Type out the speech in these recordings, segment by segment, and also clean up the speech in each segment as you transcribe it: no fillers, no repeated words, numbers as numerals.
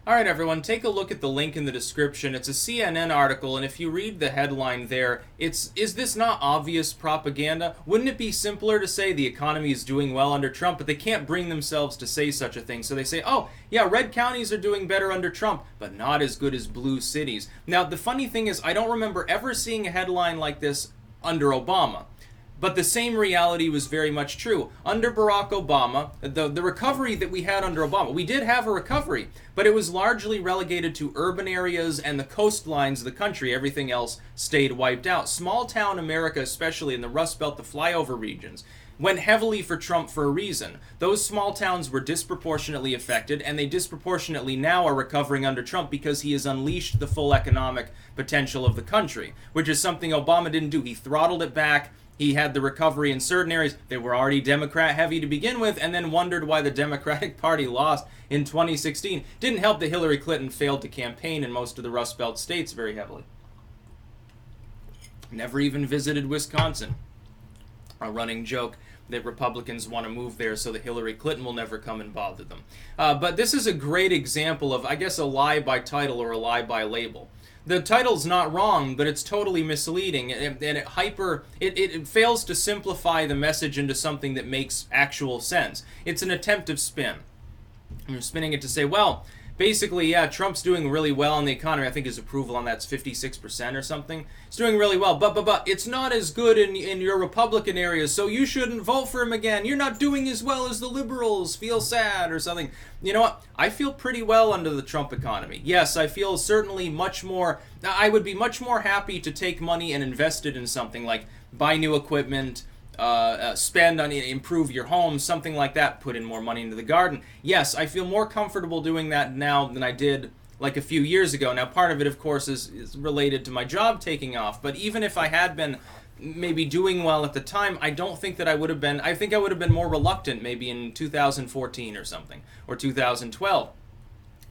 All right, everyone, take a look at the link in the description. It's a CNN article, and if you read the headline there, is this not obvious propaganda? Wouldn't it be simpler to say the economy is doing well under Trump, but they can't bring themselves to say such a thing. So they say, oh, yeah, red counties are doing better under Trump, but not as good as blue cities. Now, the funny thing is, I don't remember ever seeing a headline like this under Obama. But the same reality was very much true. Under Barack Obama, the recovery that we had under Obama, we did have a recovery, but it was largely relegated to urban areas and the coastlines of the country. Everything else stayed wiped out. Small town America, especially in the Rust Belt, the flyover regions, went heavily for Trump for a reason. Those small towns were disproportionately affected, and they disproportionately now are recovering under Trump because he has unleashed the full economic potential of the country, which is something Obama didn't do. He throttled it back. He had the recovery in certain areas that were already Democrat heavy to begin with, and then wondered why the Democratic Party lost in 2016. Didn't help that Hillary Clinton failed to campaign in most of the Rust Belt states very heavily. Never even visited Wisconsin. A running joke that Republicans want to move there so that Hillary Clinton will never come and bother them. But this is a great example of, I guess, a lie by title or a lie by label. The title's not wrong, but it's totally misleading, and it fails to simplify the message into something that makes actual sense. It's an attempt of spin. You're spinning it to say, well, basically, yeah, Trump's doing really well in the economy. I think his approval on that's 56% or something. It's doing really well, but it's not as good in your Republican areas, so you shouldn't vote for him again. You're not doing as well as the liberals. Feel sad or something. You know what? I feel pretty well under the Trump economy. Yes, I feel certainly much more. I would be much more happy to take money and invest it in something like buy new equipment, spend on it, improve your home, something like that, put in more money into the garden. Yes, I feel more comfortable doing that now than I did like a few years ago. Now, part of it, of course, is related to my job taking off, but even if I had been maybe doing well at the time, I don't think that I would have been. I think I would have been more reluctant maybe in 2014 or something, or 2012.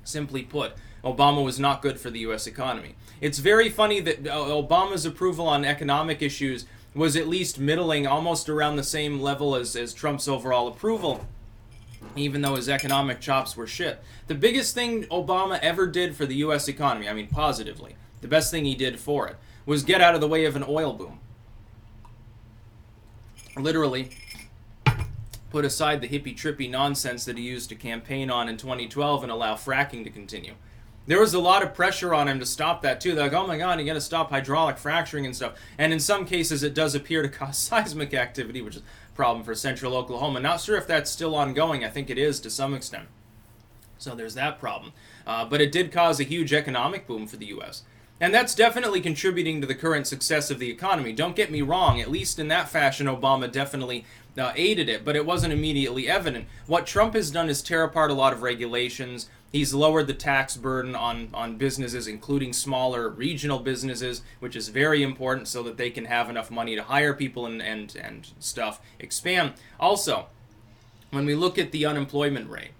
Simply put, Obama was not good for the U.S. economy. It's very funny that Obama's approval on economic issues was at least middling, almost around the same level as Trump's overall approval, even though his economic chops were shit. The biggest thing Obama ever did for the U.S. economy, I mean positively, the best thing he did for it, was get out of the way of an oil boom. Literally, put aside the hippy-trippy nonsense that he used to campaign on in 2012 and allow fracking to continue. There was a lot of pressure on him to stop that too. They're like, oh my god, you gotta stop hydraulic fracturing and stuff. And in some cases it does appear to cause seismic activity, which is a problem for central Oklahoma. Not sure if that's still ongoing. I think it is to some extent. So there's that problem. But it did cause a huge economic boom for the U.S. And that's definitely contributing to the current success of the economy. Don't get me wrong, at least in that fashion, Obama definitely aided it, but it wasn't immediately evident. What Trump has done is tear apart a lot of regulations. He's lowered the tax burden on businesses, including smaller regional businesses, which is very important so that they can have enough money to hire people and stuff, expand. Also, when we look at the unemployment rate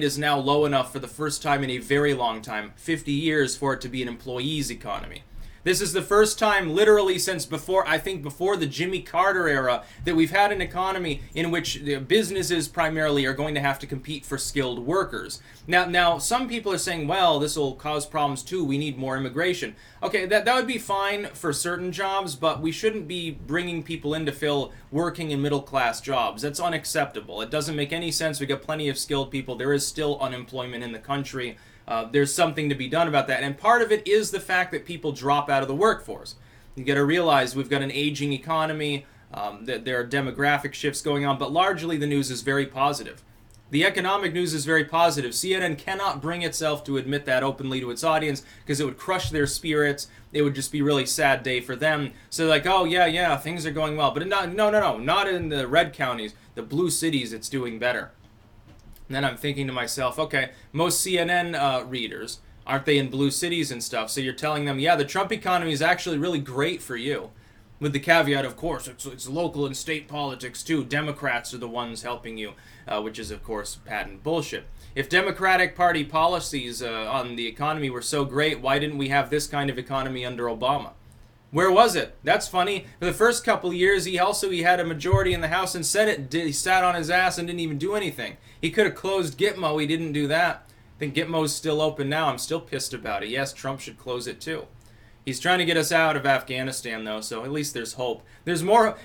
is now low enough for the first time in a very long time, 50 years, for it to be an employee's economy. This is the first time literally since before the Jimmy Carter era that we've had an economy in which the businesses primarily are going to have to compete for skilled workers. Now some people are saying, well, this will cause problems too. We need more immigration. Okay, that would be fine for certain jobs, but we shouldn't be bringing people in to fill working and middle class jobs. That's unacceptable. It doesn't make any sense. We got plenty of skilled people. There is still unemployment in the country. There's something to be done about that. And part of it is the fact that people drop out of the workforce. You got to realize we've got an aging economy, that there are demographic shifts going on, but largely the news is very positive. The economic news is very positive. CNN cannot bring itself to admit that openly to its audience because it would crush their spirits. It would just be a really sad day for them. So like, oh yeah, things are going well. But no, not in the red counties. The blue cities, it's doing better. And then I'm thinking to myself, okay, most CNN readers, aren't they in blue cities and stuff? So you're telling them, yeah, the Trump economy is actually really great for you. With the caveat, of course, it's local and state politics too. Democrats are the ones helping you, which is, of course, patent bullshit. If Democratic Party policies on the economy were so great, why didn't we have this kind of economy under Obama? Where was it? That's funny. For the first couple of years, he had a majority in the House and Senate. He sat on his ass and didn't even do anything. He could have closed Gitmo. He didn't do that. I think Gitmo's still open now. I'm still pissed about it. Yes, Trump should close it too. He's trying to get us out of Afghanistan, though, so at least there's hope. There's more.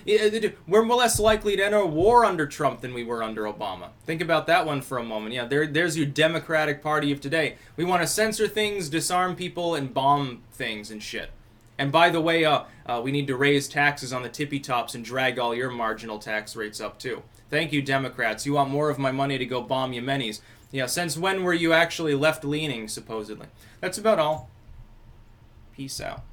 We're less likely to enter a war under Trump than we were under Obama. Think about that one for a moment. Yeah, there's your Democratic Party of today. We want to censor things, disarm people, and bomb things and shit. And by the way, we need to raise taxes on the tippy tops and drag all your marginal tax rates up, too. Thank you, Democrats. You want more of my money to go bomb Yemenis. Yeah, since when were you actually left-leaning, supposedly? That's about all. Peace out.